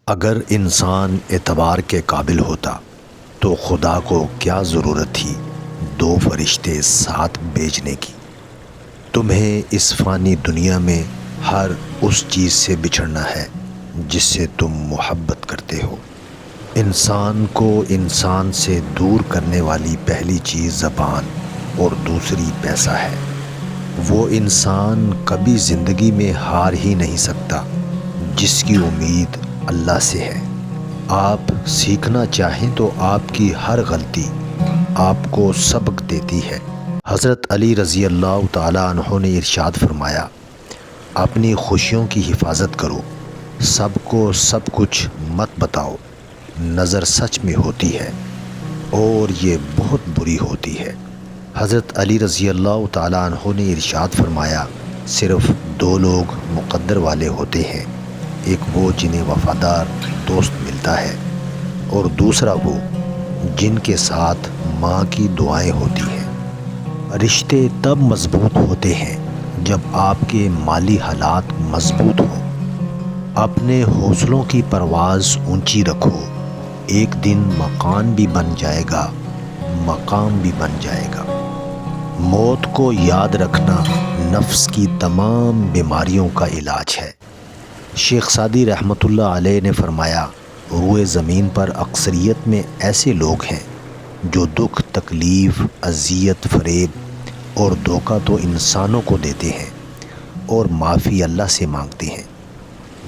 اگر انسان اعتبار کے قابل ہوتا تو خدا کو کیا ضرورت تھی دو فرشتے ساتھ بھیجنے کی۔ تمہیں اس فانی دنیا میں ہر اس چیز سے بچھڑنا ہے جس سے تم محبت کرتے ہو۔ انسان کو انسان سے دور کرنے والی پہلی چیز زبان اور دوسری پیسہ ہے۔ وہ انسان کبھی زندگی میں ہار ہی نہیں سکتا جس کی امید اللہ سے ہے۔ آپ سیکھنا چاہیں تو آپ کی ہر غلطی آپ کو سبق دیتی ہے۔ حضرت علی رضی اللہ تعالیٰ عنہ نے ارشاد فرمایا، اپنی خوشیوں کی حفاظت کرو، سب کو سب کچھ مت بتاؤ، نظر سچ میں ہوتی ہے اور یہ بہت بری ہوتی ہے۔ حضرت علی رضی اللہ تعالیٰ عنہ نے ارشاد فرمایا، صرف دو لوگ مقدر والے ہوتے ہیں، ایک وہ جنہیں وفادار دوست ملتا ہے اور دوسرا وہ جن کے ساتھ ماں کی دعائیں ہوتی ہیں۔ رشتے تب مضبوط ہوتے ہیں جب آپ کے مالی حالات مضبوط ہوں۔ اپنے حوصلوں کی پرواز اونچی رکھو، ایک دن مکان بھی بن جائے گا، مقام بھی بن جائے گا۔ موت کو یاد رکھنا نفس کی تمام بیماریوں کا علاج ہے۔ شیخ سعدی رحمۃ اللہ علیہ نے فرمایا، روئے زمین پر اکثریت میں ایسے لوگ ہیں جو دکھ، تکلیف، اذیت، فریب اور دھوکہ تو انسانوں کو دیتے ہیں اور معافی اللہ سے مانگتے ہیں۔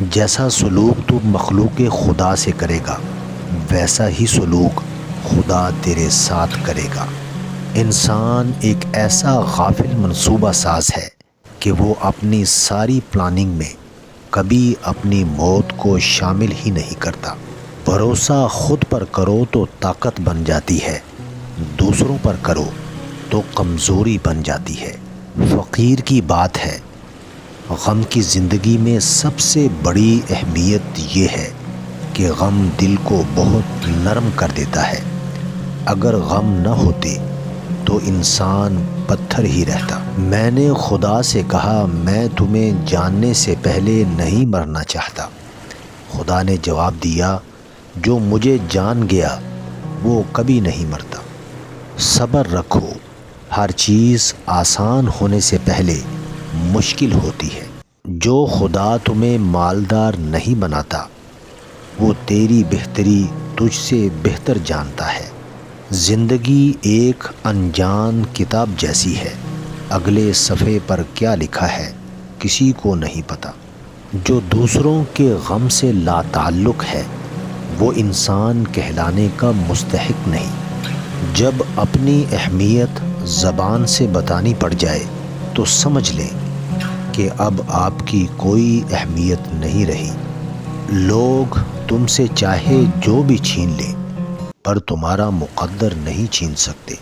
جیسا سلوک تو مخلوق خدا سے کرے گا ویسا ہی سلوک خدا تیرے ساتھ کرے گا۔ انسان ایک ایسا غافل منصوبہ ساز ہے کہ وہ اپنی ساری پلاننگ میں کبھی اپنی موت کو شامل ہی نہیں کرتا۔ بھروسہ خود پر کرو تو طاقت بن جاتی ہے، دوسروں پر کرو تو کمزوری بن جاتی ہے۔ فقیر کی بات ہے، غم کی زندگی میں سب سے بڑی اہمیت یہ ہے کہ غم دل کو بہت نرم کر دیتا ہے۔ اگر غم نہ ہوتے تو انسان پتھر ہی رہتا۔ میں نے خدا سے کہا، میں تمہیں جاننے سے پہلے نہیں مرنا چاہتا۔ خدا نے جواب دیا، جو مجھے جان گیا وہ کبھی نہیں مرتا۔ صبر رکھو، ہر چیز آسان ہونے سے پہلے مشکل ہوتی ہے۔ جو خدا تمہیں مالدار نہیں بناتا وہ تیری بہتری تجھ سے بہتر جانتا ہے۔ زندگی ایک انجان کتاب جیسی ہے، اگلے صفحے پر کیا لکھا ہے کسی کو نہیں پتہ۔ جو دوسروں کے غم سے لا تعلق ہے وہ انسان کہلانے کا مستحق نہیں۔ جب اپنی اہمیت زبان سے بتانی پڑ جائے تو سمجھ لیں کہ اب آپ کی کوئی اہمیت نہیں رہی۔ لوگ تم سے چاہے جو بھی چھین لیں پر تمہارا مقدر نہیں چھین سکتے۔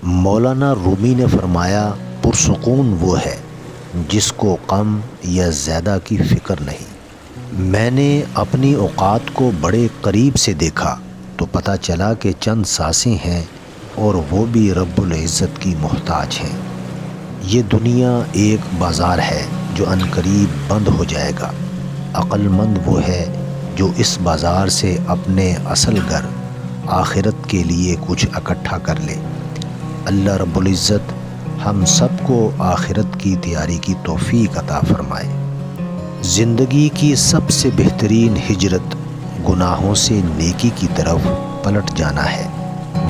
مولانا رومی نے فرمایا، پرسکون وہ ہے جس کو کم یا زیادہ کی فکر نہیں۔ میں نے اپنی اوقات کو بڑے قریب سے دیکھا تو پتہ چلا کہ چند سانسیں ہیں اور وہ بھی رب العزت کی محتاج ہیں۔ یہ دنیا ایک بازار ہے جو عنقریب بند ہو جائے گا۔ عقل مند وہ ہے جو اس بازار سے اپنے اصل گھر آخرت کے لیے کچھ اکٹھا کر لے۔ اللہ رب العزت ہم سب کو آخرت کی تیاری کی توفیق عطا فرمائے۔ زندگی کی سب سے بہترین ہجرت گناہوں سے نیکی کی طرف پلٹ جانا ہے۔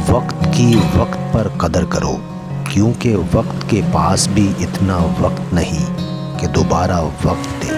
وقت کی وقت پر قدر کرو، کیونکہ وقت کے پاس بھی اتنا وقت نہیں کہ دوبارہ وقت دے۔